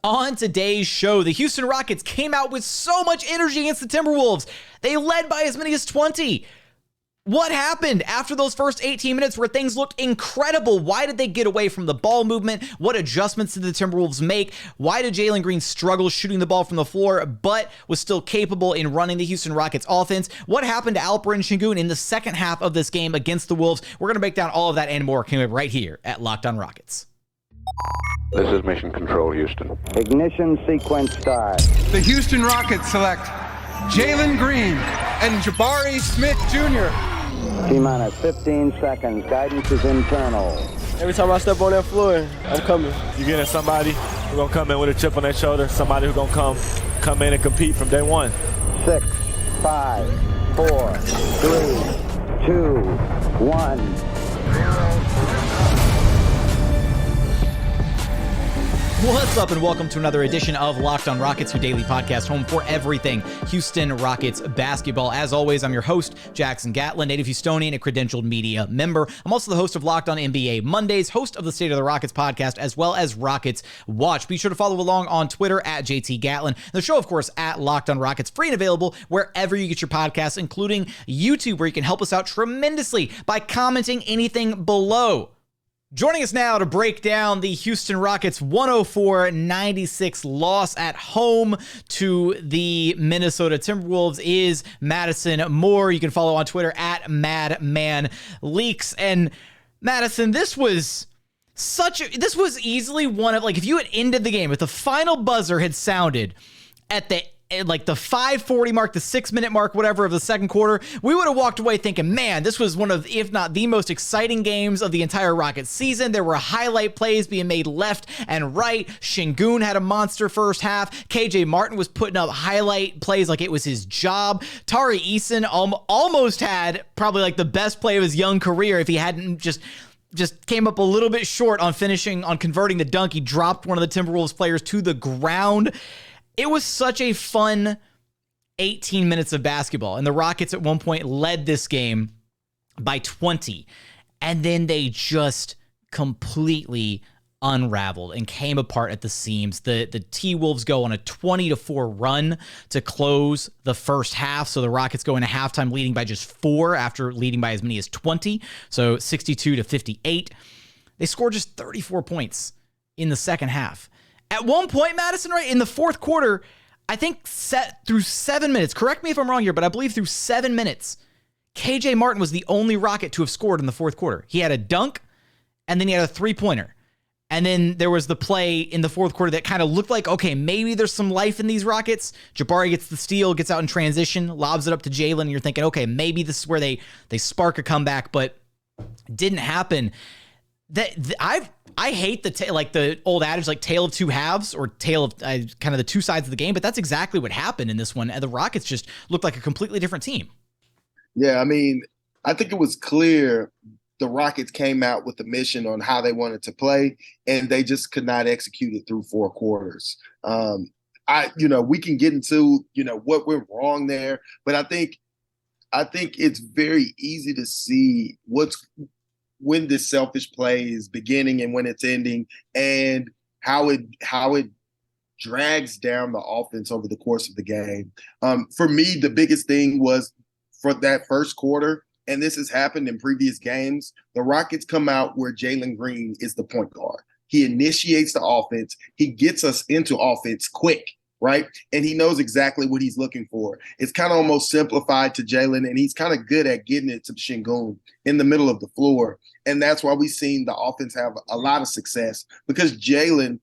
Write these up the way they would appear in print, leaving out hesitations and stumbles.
On today's show, the Houston Rockets came out with so much energy against the Timberwolves. They led by as many as 20. What happened after those first 18 minutes where things looked incredible? Why did they get away from the ball movement? What adjustments did the Timberwolves make? Why did Jalen Green struggle shooting the ball from the floor, but was still capable in running the Houston Rockets offense? What happened to Alperen Sengun in the second half of this game against the Wolves? We're going to break down all of that and more coming up right here at Locked On Rockets. This is Mission Control, Houston. Ignition sequence start. The Houston Rockets select Jalen Green and Jabari Smith Jr. T-minus 15 seconds. Guidance is internal. Every time I step on that floor, I'm coming. You're getting somebody who's going to come in with a chip on their shoulder, somebody who's going to come in and compete from day one. 6, 5, 4, 3, 2, 1. What's up and welcome to another edition of Locked On Rockets, your daily podcast home for everything Houston Rockets basketball. As always, I'm your host, Jackson Gatlin, native Houstonian and credentialed media member. I'm also the host of Locked On NBA Mondays, host of the State of the Rockets podcast, as well as Rockets Watch. Be sure to follow along on Twitter at JT Gatlin. The show, of course, at Locked On Rockets, free and available wherever you get your podcasts, including YouTube, where you can help us out tremendously by commenting anything below. Joining us now to break down the Houston Rockets 104-96 loss at home to the Minnesota Timberwolves is Madison Moore. You can follow on Twitter at MadmanLeaks. And Madison, this was easily one of, like, if you had ended the game, if the final buzzer had sounded at the 5:40 mark, the 6-minute mark, whatever, of the second quarter, we would have walked away thinking, man, this was one of, if not the most exciting games of the entire Rockets season. There were highlight plays being made left and right. Sengun had a monster first half. KJ Martin was putting up highlight plays like it was his job. Tari Eason almost had probably like the best play of his young career if he hadn't just came up a little bit short on converting the dunk. He dropped one of the Timberwolves players to the ground. It was such a fun 18 minutes of basketball, and the Rockets at one point led this game by 20, and then they just completely unraveled and came apart at the seams. The T-Wolves go on a 20-4 run to close the first half, so the Rockets go into halftime leading by just 4 after leading by as many as 20, so 62-58. They scored just 34 points in the second half. At one point, Madison, right, in the fourth quarter, I think through 7 minutes, correct me if I'm wrong here, but I believe through 7 minutes, KJ Martin was the only Rocket to have scored in the fourth quarter. He had a dunk, and then he had a three-pointer. And then there was the play in the fourth quarter that kind of looked like, okay, maybe there's some life in these Rockets. Jabari gets the steal, gets out in transition, lobs it up to Jalen, and you're thinking, okay, maybe this is where they spark a comeback, but didn't happen. I hate the old adage, like tale of two halves, or tale of kind of the two sides of the game, but that's exactly what happened in this one. And the Rockets just looked like a completely different team. Yeah, I mean, I think it was clear the Rockets came out with a mission on how they wanted to play, and they just could not execute it through 4 quarters. We can get into, what went wrong there, but I think it's very easy to see when this selfish play is beginning and when it's ending, and how it drags down the offense over the course of the game. For me, the biggest thing was for that first quarter, and this has happened in previous games, the Rockets come out where Jalen Green is the point guard. He initiates the offense. He gets us into offense quick, right? And he knows exactly what he's looking for. It's kind of almost simplified to Jalen, and he's kind of good at getting it to Sengun in the middle of the floor. And that's why we've seen the offense have a lot of success, because Jalen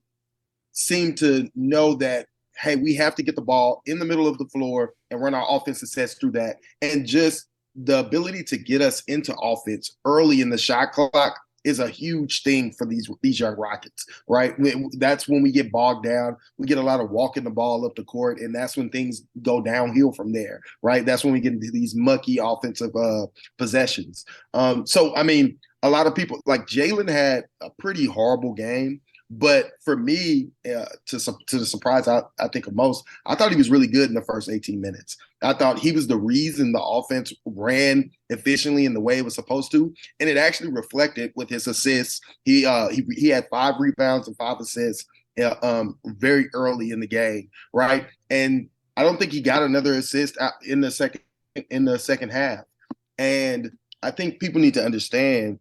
seemed to know that, hey, we have to get the ball in the middle of the floor and run our offensive sets through that. And just the ability to get us into offense early in the shot clock is a huge thing for these young Rockets, right? That's when we get bogged down. We get a lot of walking the ball up the court, and that's when things go downhill from there, right? That's when we get into these mucky offensive possessions. So, I mean, a lot of people, like Jalen had a pretty horrible game. But for me, to the surprise, I think of most, I thought he was really good in the first 18 minutes. I thought he was the reason the offense ran efficiently in the way it was supposed to, and it actually reflected with his assists. He had 5 rebounds and 5 assists very early in the game, right? And I don't think he got another assist in the second half. And I think people need to understand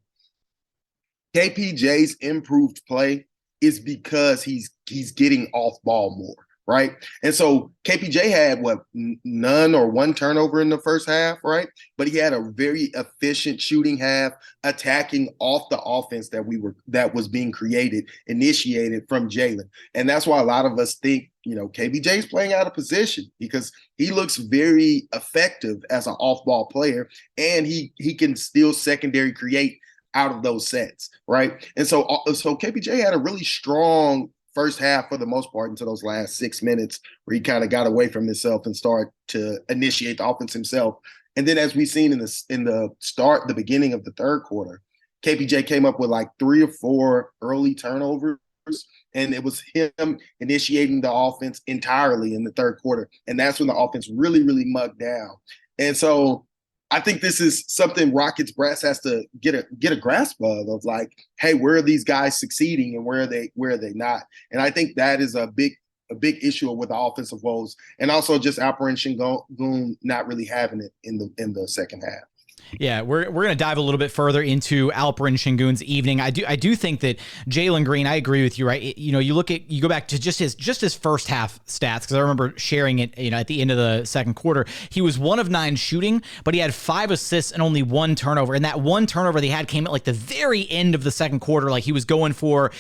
KPJ's improved play is because he's getting off ball more, right? And so KPJ had none or one turnover in the first half, right? But he had a very efficient shooting half, attacking off the offense that was being initiated from Jalen. And that's why a lot of us think, KPJ is playing out of position because he looks very effective as an off-ball player, and he can still secondary create out of those sets, right? And so KPJ had a really strong first half for the most part until those last 6 minutes where he kind of got away from himself and started to initiate the offense himself. And then as we've seen in the beginning of the third quarter, KPJ came up with like 3 or 4 early turnovers, and it was him initiating the offense entirely in the third quarter. And that's when the offense really, really mugged down. And so I think this is something Rockets brass has to get a grasp of like, hey, where are these guys succeeding and where are they not? And I think that is a big issue with the offensive woes, and also just Alperen Sengun not really having it in the second half. Yeah, we're going to dive a little bit further into Alperen Sengun's evening. I do think that Jalen Green, I agree with you, right? You go back to just his first half stats, because I remember sharing it, at the end of the second quarter. He was 1 of 9 shooting, but he had 5 assists and only 1 turnover. And that 1 turnover they had came at like the very end of the second quarter. Like he was going for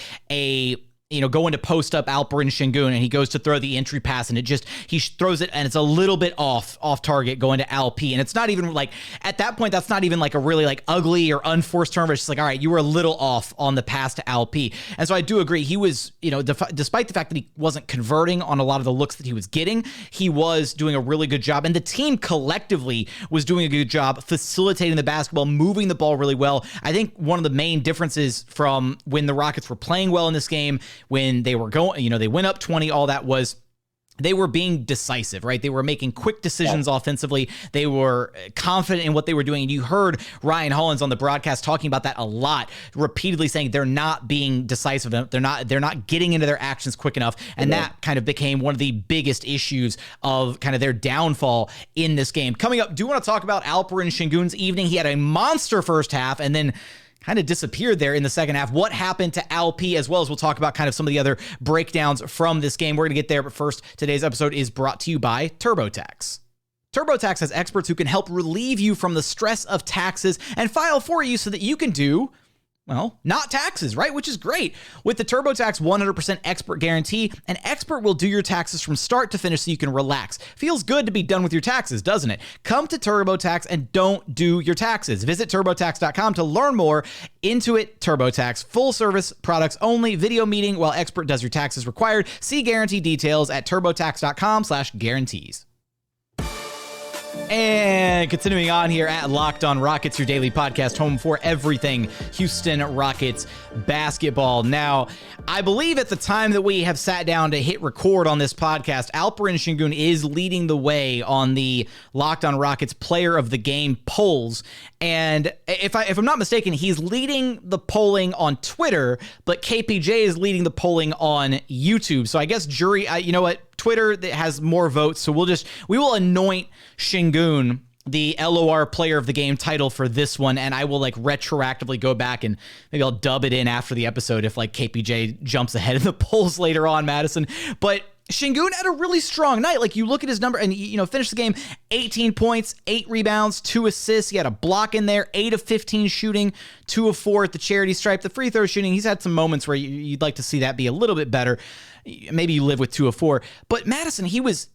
going to post up Alperen Sengun, and he goes to throw the entry pass, and he throws it, and it's a little bit off target going to LP. And it's not even like, at that point, that's not even like a really like ugly or unforced turnover. It's just like, all right, you were a little off on the pass to LP. And so I do agree. He was, despite the fact that he wasn't converting on a lot of the looks that he was getting, he was doing a really good job. And the team collectively was doing a good job facilitating the basketball, moving the ball really well. I think one of the main differences from when the Rockets were playing well in this game, when they were going, they went up 20, all that was they were being decisive, right? They were making quick decisions offensively. They were confident in what they were doing. And you heard Ryan Hollins on the broadcast talking about that a lot, repeatedly saying they're not being decisive. They're not getting into their actions quick enough. And that kind of became one of the biggest issues of kind of their downfall in this game. Coming up, do you want to talk about Alperen Sengun's evening? He had a monster first half and then kind of disappeared there in the second half. What happened to LP, as well as we'll talk about kind of some of the other breakdowns from this game. We're going to get there, but first, today's episode is brought to you by TurboTax. TurboTax has experts who can help relieve you from the stress of taxes and file for you so that you can do, well, not taxes, right? Which is great. With the TurboTax 100% expert guarantee, an expert will do your taxes from start to finish so you can relax. Feels good to be done with your taxes, doesn't it? Come to TurboTax and don't do your taxes. Visit TurboTax.com to learn more. Intuit TurboTax, full service, products only, video meeting while expert does your taxes required. See guarantee details at TurboTax.com/guarantees. And continuing on here at Locked On Rockets, your daily podcast home for everything Houston Rockets basketball. Now, I believe at the time that we have sat down to hit record on this podcast, Alperen Sengun is leading the way on the Locked On Rockets Player of the Game polls. And if I'm not mistaken, he's leading the polling on Twitter, but KPJ is leading the polling on YouTube. So I guess you know what? Twitter has more votes, so we will anoint Sengun the LOR Player of the Game title for this one, and I will like retroactively go back and maybe I'll dub it in after the episode if like KPJ jumps ahead in the polls later on, Madison. But Sengun had a really strong night. Like you look at his number and finished the game 18 points, 8 rebounds, 2 assists. He had a block in there, 8 of 15 shooting, 2 of 4 at the charity stripe. The free throw shooting, he's had some moments where you'd like to see that be a little bit better. Maybe you live with 2 of 4. But Madison, he was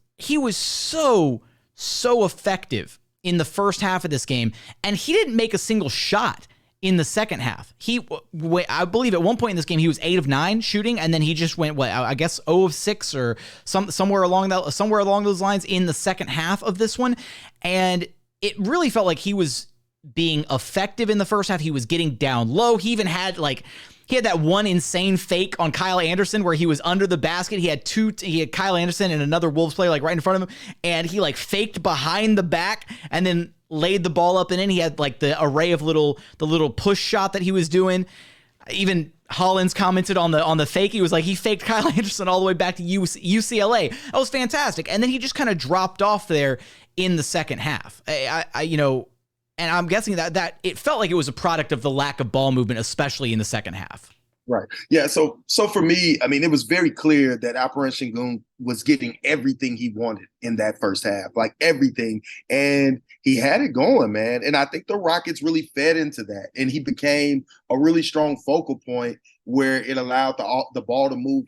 so effective in the first half of this game, and he didn't make a single shot in the second half. I believe at one point in this game, he was 8 of 9 shooting, and then he just went, I guess 0 of 6 or somewhere along those lines in the second half of this one. And it really felt like he was being effective in the first half. He was getting down low. He even had that one insane fake on Kyle Anderson where he was under the basket. He had Kyle Anderson and another Wolves player like right in front of him, and he like faked behind the back and then laid the ball up and in. He had like the array of the little push shot that he was doing. Even Hollins commented on the fake. He was like, he faked Kyle Anderson all the way back to UCLA. That was fantastic. And then he just kind of dropped off there in the second half. And I'm guessing that it felt like it was a product of the lack of ball movement, especially in the second half. Right. Yeah. So for me, I mean, it was very clear that Alperen Sengun was getting everything he wanted in that first half, like everything. And he had it going, man. And I think the Rockets really fed into that. And he became a really strong focal point where it allowed the ball to move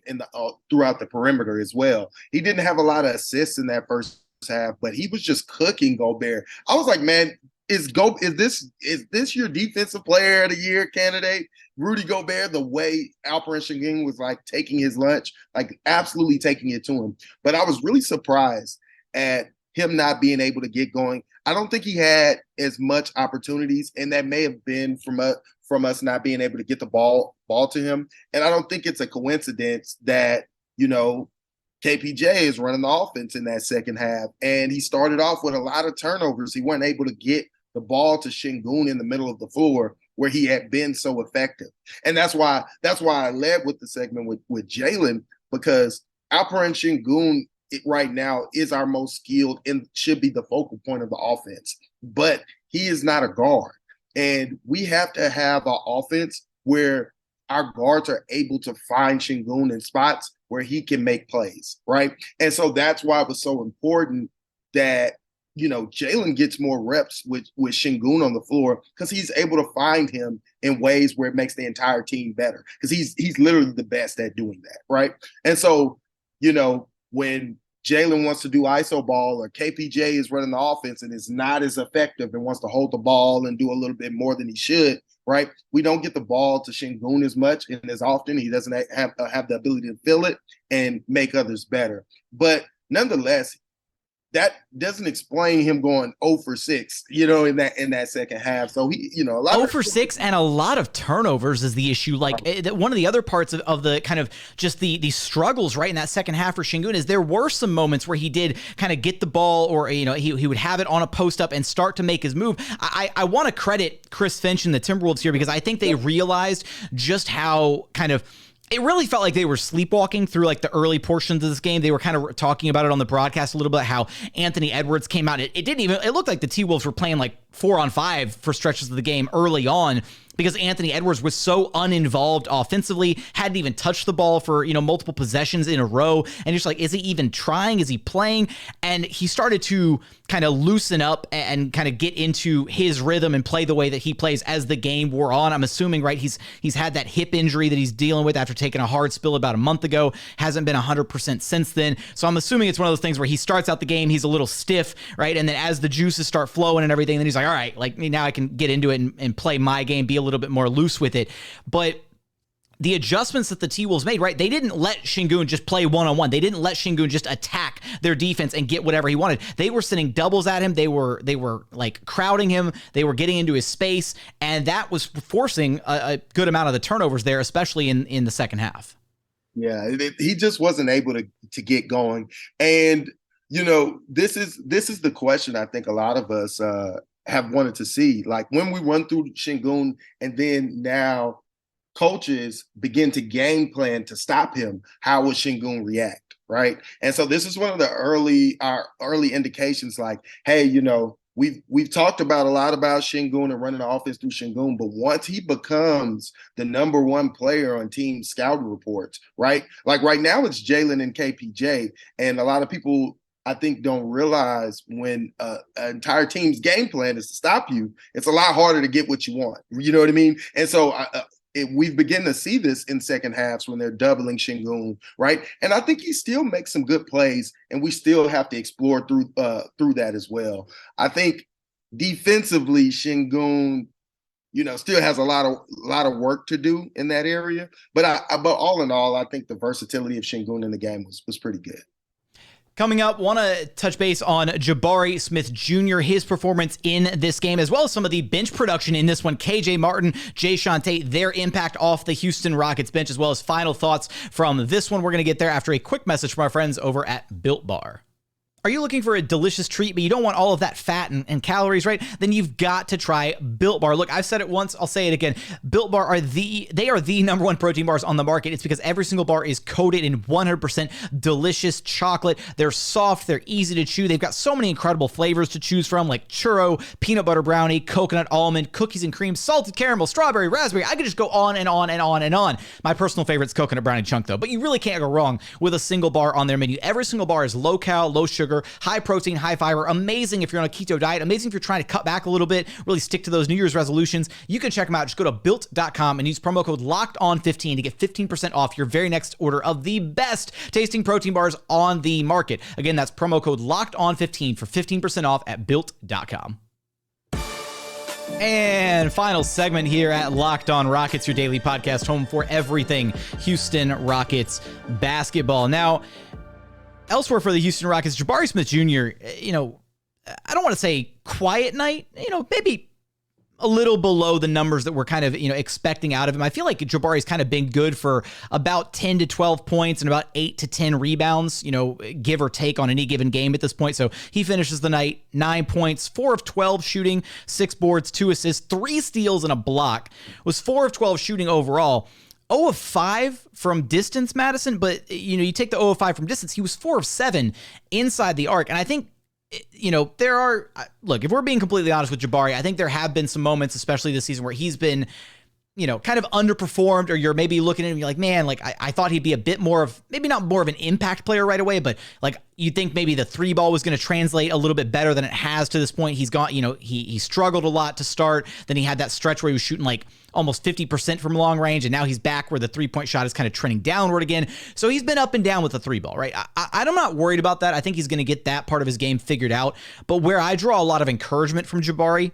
throughout the perimeter as well. He didn't have a lot of assists in that first half, but he was just cooking Gobert. I was like, man, is this your defensive player of the year candidate? Rudy Gobert, the way Alperen Sengun was like taking his lunch, like absolutely taking it to him. But I was really surprised at him not being able to get going. I don't think he had as much opportunities, and that may have been from us not being able to get the ball to him. And I don't think it's a coincidence that, KPJ is running the offense in that second half, and he started off with a lot of turnovers. He wasn't able to get the ball to Sengun in the middle of the floor where he had been so effective. And that's why I led with the segment with Jalen, because Alperen Sengun right now is our most skilled and should be the focal point of the offense. But he is not a guard. And we have to have an offense where our guards are able to find Sengun in spots where he can make plays, right? And so that's why it was so important that, Jalen gets more reps with Sengun on the floor, because he's able to find him in ways where it makes the entire team better, because he's literally the best at doing that, right? And so, when Jalen wants to do iso ball, or KPJ is running the offense and is not as effective and wants to hold the ball and do a little bit more than he should, right? We don't get the ball to Sengun as much and as often. He doesn't have the ability to fill it and make others better. But nonetheless, that doesn't explain him going 0 for 6, in that second half. So he, a lot 0 for 6 and a lot of turnovers is the issue. Like one of the other parts of the kind of just the struggles right in that second half for Sengun is there were some moments where he did kind of get the ball, or he would have it on a post up and start to make his move. I want to credit Chris Finch and the Timberwolves here, because I think they realized just how kind of it really felt like they were sleepwalking through like the early portions of this game. They were kind of talking about it on the broadcast a little bit, how Anthony Edwards came out. It looked like the T-Wolves were playing like 4-on-5 for stretches of the game early on, because Anthony Edwards was so uninvolved offensively, hadn't even touched the ball for, multiple possessions in a row. And just like, is he even trying? Is he playing? And he started to kind of loosen up and kind of get into his rhythm and play the way that he plays as the game wore on. I'm assuming, right, he's had that hip injury that he's dealing with after taking a hard spill about a month ago. Hasn't been 100% since then. So I'm assuming it's one of those things where he starts out the game, he's a little stiff, right? And then as the juices start flowing and everything, then he's like, all right, like now I can get into it and play my game, be a little bit more loose with it. But the adjustments that the T-Wolves made, right, they didn't let Sengun just play one-on-one. They didn't let Sengun just attack their defense and get whatever he wanted. They were sending doubles at him. They were like crowding him. They were getting into his space, and that was forcing a good amount of the turnovers there, especially in the second half. Yeah, he just wasn't able to get going. And, this is the question I think a lot of us have wanted to see. Like when we run through Sengun and then now coaches begin to game plan to stop him, how will Sengun react, right? And so this is one of the early indications, like, hey, we've talked about a lot about Sengun and running the offense through Sengun, but once he becomes the number one player on team scouting reports, right? Like right now it's Jalen and KPJ, and a lot of people I think don't realize when an entire team's game plan is to stop you, it's a lot harder to get what you want. You know what I mean? And so we've begun to see this in second halves when they're doubling Sengun, right? And I think he still makes some good plays, and we still have to explore through that as well. I think defensively, Sengun, still has a lot of work to do in that area. But all in all, I think the versatility of Sengun in the game was pretty good. Coming up, want to touch base on Jabari Smith Jr., his performance in this game, as well as some of the bench production in this one. KJ Martin, Jae'Sean Tate, their impact off the Houston Rockets bench, as well as final thoughts from this one. We're going to get there after a quick message from our friends over at Built Bar. Are you looking for a delicious treat, but you don't want all of that fat and calories, right? Then you've got to try Built Bar. Look, I've said it once, I'll say it again. Built Bar are the number one protein bars on the market. It's because every single bar is coated in 100% delicious chocolate. They're soft, they're easy to chew. They've got so many incredible flavors to choose from, like churro, peanut butter brownie, coconut almond, cookies and cream, salted caramel, strawberry, raspberry. I could just go on and on and on and on. My personal favorite's coconut brownie chunk though, but you really can't go wrong with a single bar on their menu. Every single bar is low cal, low sugar, high protein, high fiber. Amazing if you're on a keto diet. Amazing if you're trying to cut back a little bit, really stick to those New Year's resolutions. You can check them out. Just go to built.com and use promo code LOCKEDON15 to get 15% off your very next order of the best tasting protein bars on the market. Again, that's promo code LOCKEDON15 for 15% off at built.com. And final segment here at Locked On Rockets, your daily podcast home for everything Houston Rockets basketball. Now, elsewhere for the Houston Rockets, Jabari Smith Jr., I don't want to say quiet night, maybe a little below the numbers that we're kind of, expecting out of him. I feel like Jabari's kind of been good for about 10 to 12 points and about 8 to 10 rebounds, give or take on any given game at this point. So he finishes the night 9 points, 4 of 12 shooting, 6 boards, 2 assists, 3 steals, and a block. Was 4 of 12 shooting overall. 0 of 5 from distance, Madison, but you take the 0 of 5 from distance, he was 4 of 7 inside the arc. And I think, look, if we're being completely honest with Jabari, I think there have been some moments, especially this season, where he's been, kind of underperformed, or you're maybe looking at him and you're like, man, like I thought he'd be a bit more of, maybe not more of an impact player right away, but like you think maybe the 3 ball was going to translate a little bit better than it has to this point. He's gone, he struggled a lot to start. Then he had that stretch where he was shooting like almost 50% from long range, and now he's back where the 3-point shot is kind of trending downward again. So he's been up and down with the 3 ball, right? I'm not worried about that. I think he's going to get that part of his game figured out. But where I draw a lot of encouragement from Jabari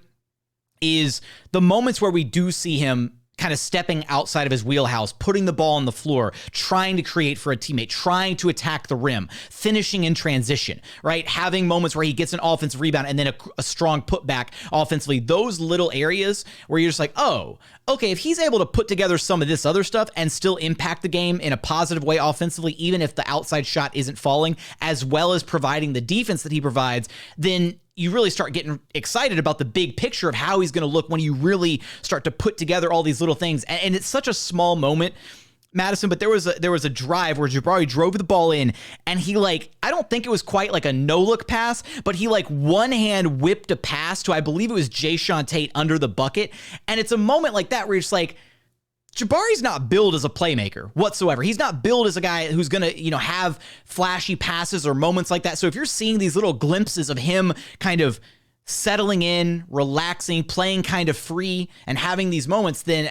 is the moments where we do see him kind of stepping outside of his wheelhouse, putting the ball on the floor, trying to create for a teammate, trying to attack the rim, finishing in transition, right? Having moments where he gets an offensive rebound and then a strong putback offensively. Those little areas where you're just like, oh, okay, if he's able to put together some of this other stuff and still impact the game in a positive way offensively, even if the outside shot isn't falling, as well as providing the defense that he provides, then you really start getting excited about the big picture of how he's going to look when you really start to put together all these little things. And it's such a small moment, Madison, but there was a drive where Jabari drove the ball in, and he I don't think it was quite like a no-look pass, but he one-hand whipped a pass to, I believe it was Jae'Sean Tate under the bucket. And it's a moment like that where you're just like, Jabari's not billed as a playmaker whatsoever. He's not billed as a guy who's going to, have flashy passes or moments like that. So if you're seeing these little glimpses of him kind of settling in, relaxing, playing kind of free, and having these moments, then,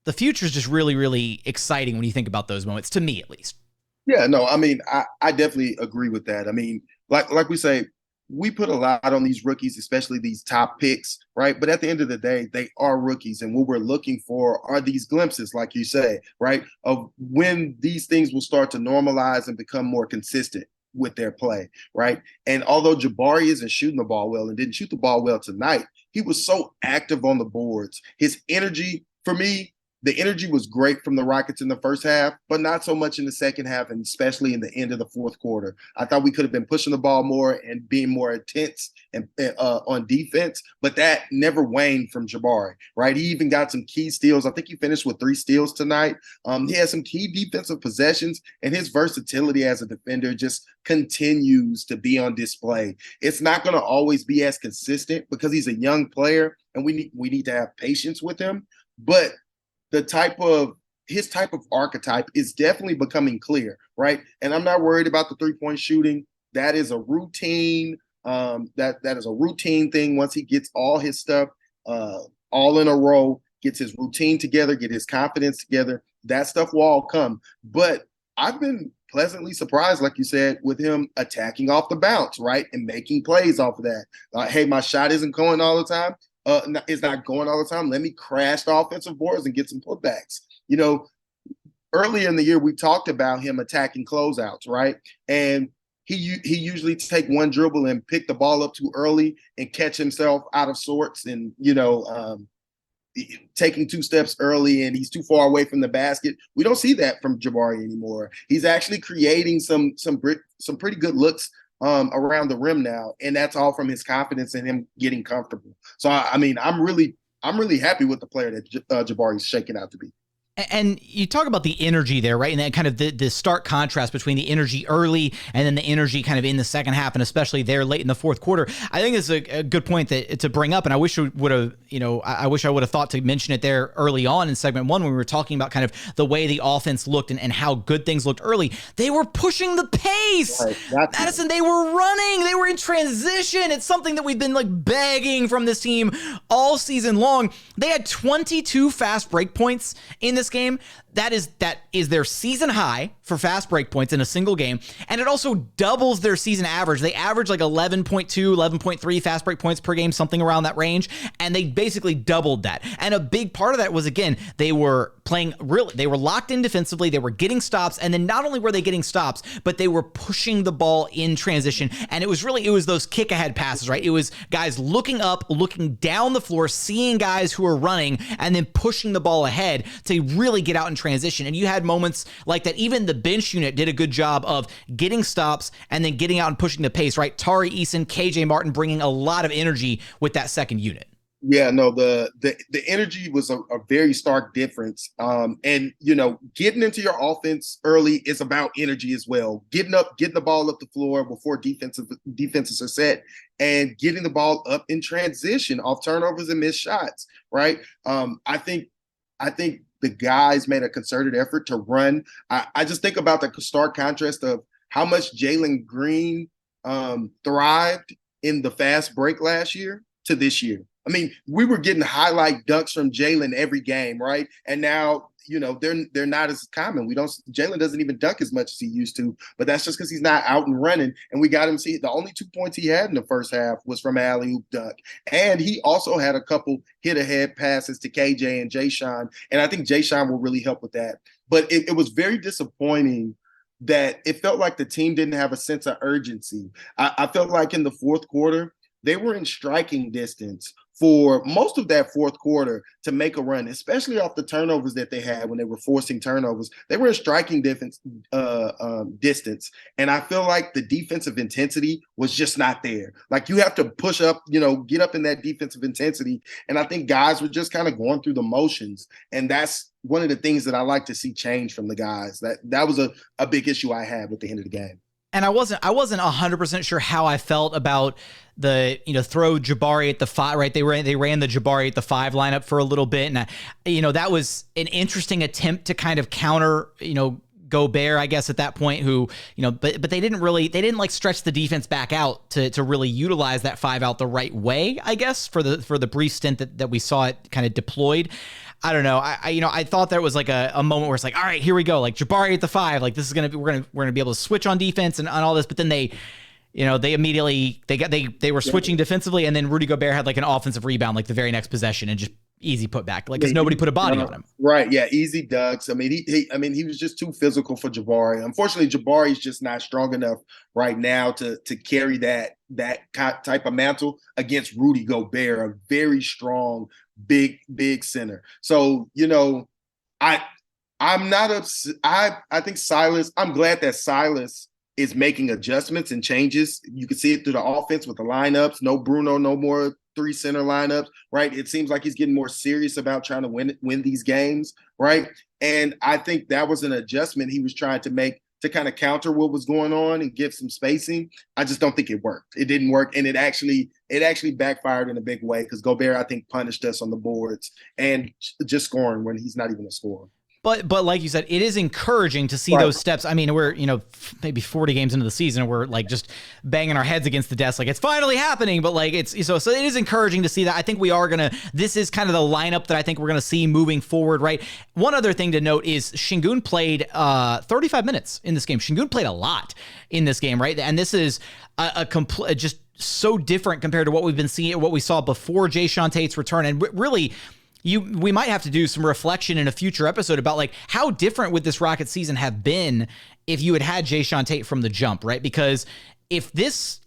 the future is just really, really exciting when you think about those moments, to me at least. Yeah, no, I mean, I definitely agree with that. I mean, like we say, we put a lot on these rookies, especially these top picks, right? But at the end of the day, they are rookies. And what we're looking for are these glimpses, like you say, right, of when these things will start to normalize and become more consistent with their play, right? And although Jabari isn't shooting the ball well and didn't shoot the ball well tonight, he was so active on the boards. His energy, for me, the energy was great from the Rockets in the first half, but not so much in the second half, and especially in the end of the fourth quarter. I thought we could have been pushing the ball more and being more intense and on defense, but that never waned from Jabari, right? He even got some key steals. I think he finished with 3 steals tonight. He had some key defensive possessions, and his versatility as a defender just continues to be on display. It's not going to always be as consistent because he's a young player, and we need to have patience with him, but his type of archetype is definitely becoming clear, right? And I'm not worried about the 3-point shooting. That is a routine. That is a routine thing. Once he gets all his stuff all in a row, gets his routine together, get his confidence together, that stuff will all come. But I've been pleasantly surprised, like you said, with him attacking off the bounce, right, and making plays off of that. Hey, my shot isn't going all the time. It's not going all the time. Let me crash the offensive boards and get some putbacks. Earlier in the year, we talked about him attacking closeouts, right? And he usually take one dribble and pick the ball up too early and catch himself out of sorts and, taking 2 steps early and he's too far away from the basket. We don't see that from Jabari anymore. He's actually creating some pretty good looks around the rim now, and that's all from his confidence and him getting comfortable. So I mean, I'm really happy with the player that Jabari's shaking out to be. And you talk about the energy there, right? And that kind of the stark contrast between the energy early and then the energy kind of in the second half, and especially there late in the fourth quarter. I think it's a good point to bring up. And I wish I would have thought to mention it there early on in segment one when we were talking about kind of the way the offense looked and how good things looked early. They were pushing the pace. Right, Madison, they were running. They were in transition. It's something that we've been like begging from this team all season long. They had 22 fast break points in this game. That is their season high for fast break points in a single game, and it also doubles their season average. They average like 11.2, 11.3 fast break points per game, something around that range, and they basically doubled that. And a big part of that was, again, they were locked in defensively, they were getting stops, and then not only were they getting stops, but they were pushing the ball in transition, and it was those kick ahead passes, right? It was guys looking up, looking down the floor, seeing guys who are running, and then pushing the ball ahead to really get out in transition. And you had moments like that. Even the bench unit did a good job of getting stops and then getting out and pushing the pace, right? Tari Eason, KJ Martin bringing a lot of energy with that second unit. Yeah, no, the energy was a very stark difference. And, getting into your offense early is about energy as well. Getting the ball up the floor before defenses are set, and getting the ball up in transition off turnovers and missed shots, right? I think the guys made a concerted effort to run. I just think about the stark contrast of how much Jalen Green thrived in the fast break last year to this year. I mean, we were getting highlight dunks from Jalen every game, right? And now, they're not as common. Jalen doesn't even dunk as much as he used to, but that's just because he's not out and running. And we got him see the only 2 points he had in the first half was from an alley-oop dunk. And he also had a couple hit-ahead passes to KJ and Jae'Sean. And I think Jae'Sean will really help with that. But it was very disappointing that it felt like the team didn't have a sense of urgency. I felt like in the fourth quarter, they were in striking distance for most of that fourth quarter to make a run, especially off the turnovers that they had when they were forcing turnovers. They were in striking distance. And I feel like the defensive intensity was just not there. Like, you have to push up, get up in that defensive intensity. And I think guys were just kind of going through the motions. And that's one of the things that I like to see change from the guys. That was a big issue I had at the end of the game. And I wasn't 100% sure how I felt about the, throw Jabari at the 5, right? They ran the Jabari at the 5 lineup for a little bit. And, that was an interesting attempt to kind of counter, Gobert, I guess, at that point, who, but they didn't like stretch the defense back out to really utilize that 5 out the right way, I guess, for the brief stint that we saw it kind of deployed. I don't know. I thought there was like a moment where it's like, all right, here we go. Like Jabari at the 5, like this is we're gonna be able to switch on defense and all this. But then they immediately they were switching defensively, and then Rudy Gobert had like an offensive rebound like the very next possession and just easy putback, like because nobody put a body on him. Right? Yeah, easy dunks. I mean, he was just too physical for Jabari. Unfortunately, Jabari's just not strong enough right now to carry that type of mantle against Rudy Gobert, a very strong, big center. So I'm not upset. I think Silas. I'm glad that Silas is making adjustments and changes. You can see it through the offense with the lineups. No Bruno, no more 3 center lineups, right? It seems like he's getting more serious about trying to win these games, right? And I think that was an adjustment he was trying to make to kind of counter what was going on and give some spacing. I just don't think it worked. It didn't work, and it actually backfired in a big way because Gobert, I think, punished us on the boards and just scoring when he's not even a scorer. But like you said, it is encouraging to see those steps. I mean, we're, maybe 40 games into the season, and we're like just banging our heads against the desk like it's finally happening. But like so it is encouraging to see that. I think this is kind of the lineup that I think we're going to see moving forward, right? One other thing to note is Sengun played 35 minutes in this game. Sengun played a lot in this game, right? And this is a complete, just so different compared to what we've been seeing, what we saw before Jae'Sean Tate's return. And really, we might have to do some reflection in a future episode about like how different would this Rockets season have been if you had Jae'Sean Tate from the jump, right? Because if this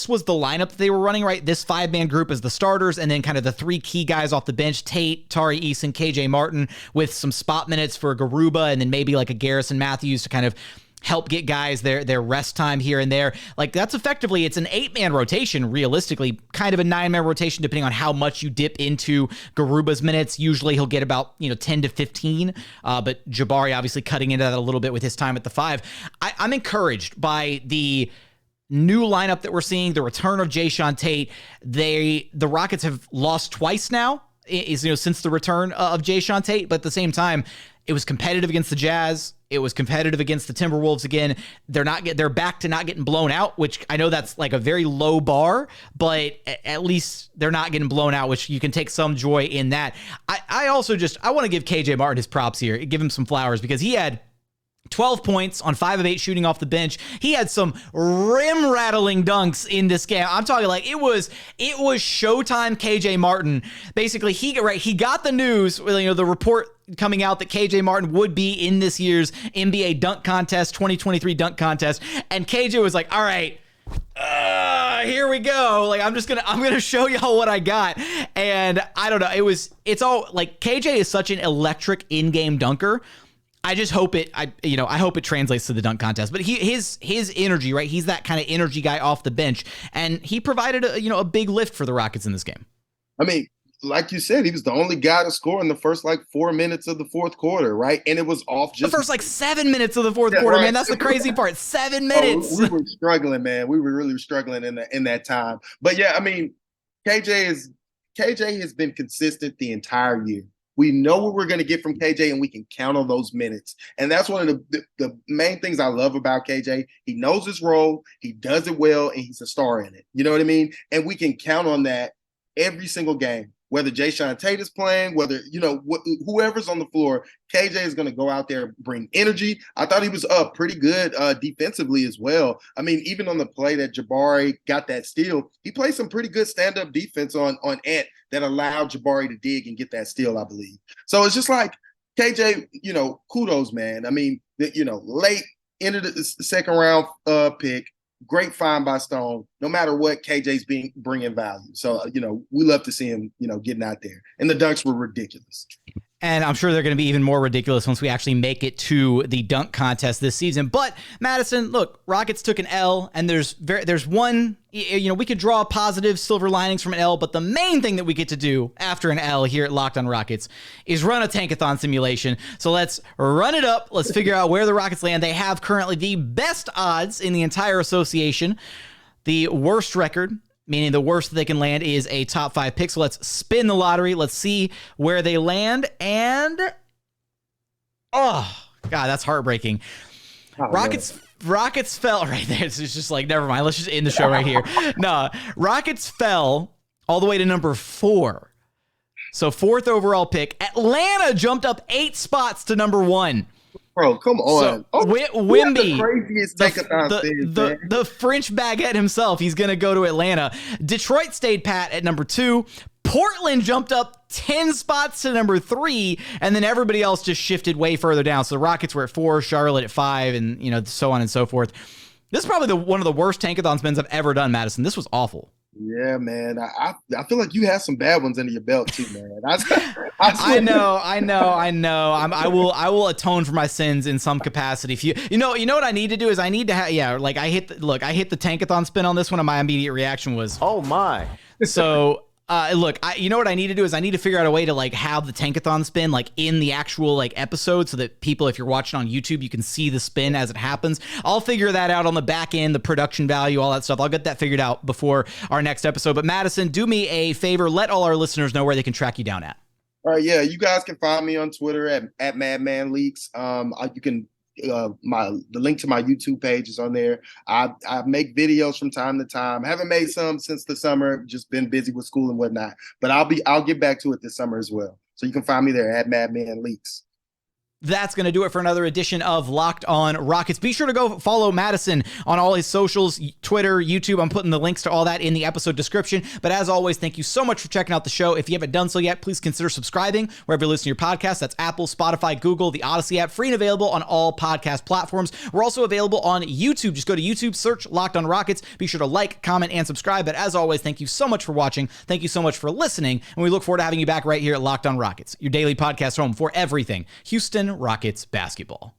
was the lineup that they were running, right, this 5-man group as the starters and then kind of the 3 key guys off the bench, Tate, Tari Eason, KJ Martin, with some spot minutes for Garuba and then maybe like a Garrison Matthews to kind of help get guys their rest time here and there. Like that's effectively, it's an 8-man rotation, realistically, kind of a 9-man rotation, depending on how much you dip into Garuba's minutes. Usually he'll get about 10 to 15, but Jabari obviously cutting into that a little bit with his time at the 5. I'm encouraged by the new lineup that we're seeing, the return of Jae'Sean Tate. The Rockets have lost twice now, since the return of Jae'Sean Tate, but at the same time, it was competitive against the Jazz. It was competitive against the Timberwolves again. They're back to not getting blown out, which I know that's like a very low bar, but at least they're not getting blown out, which you can take some joy in that. I also want to give KJ Martin his props here, give him some flowers, because he had 12 points on 5 of 8 shooting off the bench. He had some rim-rattling dunks in this game. I'm talking like it was Showtime KJ Martin. Basically, he got the news, the report coming out that KJ Martin would be in this year's NBA dunk contest, 2023 dunk contest, and KJ was like, all right, here we go. Like, I'm gonna show y'all what I got. And I don't know, it's all like, KJ is such an electric in-game dunker. I just hope I hope it translates to the dunk contest. But his energy, right? He's that kind of energy guy off the bench, and he provided a big lift for the Rockets in this game. I mean, like you said, he was the only guy to score in the first 4 minutes of the fourth quarter, right? And it was off just the first 7 minutes of the fourth quarter, right. Man. That's the crazy part. 7 minutes. We were struggling, man. We were really struggling in that time. But yeah, I mean, KJ has been consistent the entire year. We know what we're going to get from KJ, and we can count on those minutes. And that's one of the main things I love about KJ. He knows his role, he does it well, and he's a star in it. You know what I mean? And we can count on that every single game. Whether Jae'Sean Tate is playing, whether, whoever's on the floor, KJ is going to go out there, bring energy. I thought he was pretty good defensively as well. I mean, even on the play that Jabari got that steal, he played some pretty good stand-up defense on Ant that allowed Jabari to dig and get that steal, I believe. So it's just like, KJ, kudos, man. I mean, late into the second round pick, great find by Stone. No matter what, KJ's bringing value. So, we love to see him, getting out there. And the dunks were ridiculous. And I'm sure they're going to be even more ridiculous once we actually make it to the dunk contest this season. But Madison, look, Rockets took an L, and there's one, we could draw positive silver linings from an L, but the main thing that we get to do after an L here at Locked on Rockets is run a Tankathon simulation. So let's run it up. Let's figure out where the Rockets land. They have currently the best odds in the entire association. The worst record, meaning the worst that they can land, is a top 5 pick. So let's spin the lottery. Let's see where they land. And, oh, God, that's heartbreaking. Oh, Rockets fell right there. It's just like, never mind. Let's just end the show right here. No, Rockets fell all the way to number 4. So 4th overall pick. Atlanta jumped up 8 spots to number 1. Bro, come on. So, Wimby, the French baguette himself, he's going to go to Atlanta. Detroit stayed pat at number 2. Portland jumped up 10 spots to number 3, and then everybody else just shifted way further down. So the Rockets were at 4, Charlotte at 5, and so on and so forth. This is probably one of the worst Tankathon spins I've ever done, Madison. This was awful. Yeah, man. I feel like you have some bad ones under your belt too, man. I know. I will atone for my sins in some capacity. If you know what I need to do is I need to have I hit the Tankathon spin on this one, and my immediate reaction was, oh my. So you know what I need to do is I need to figure out a way to have the Tankathon spin in the actual episode, so that people, if you're watching on YouTube, you can see the spin as it happens. I'll figure that out on the back end, the production value, all that stuff. I'll get that figured out before our next episode. But Madison, do me a favor, let all our listeners know where they can track you down at. All right, yeah, you guys can find me on Twitter at Madman Leaks. You can. The link to my YouTube page is on there. I make videos from time to time. Haven't made some since the summer, just been busy with school and whatnot, but I'll get back to it this summer as well. So you can find me there at Madman Leaks. That's going to do it for another edition of Locked on Rockets. Be sure to go follow Madison on all his socials, Twitter, YouTube. I'm putting the links to all that in the episode description. But as always, thank you so much for checking out the show. If you haven't done so yet, please consider subscribing wherever you listen to your podcast. That's Apple, Spotify, Google, the Odyssey app, free and available on all podcast platforms. We're also available on YouTube. Just go to YouTube, search Locked on Rockets. Be sure to like, comment, and subscribe. But as always, thank you so much for watching. Thank you so much for listening. And we look forward to having you back right here at Locked on Rockets, your daily podcast home for everything Houston Rockets basketball.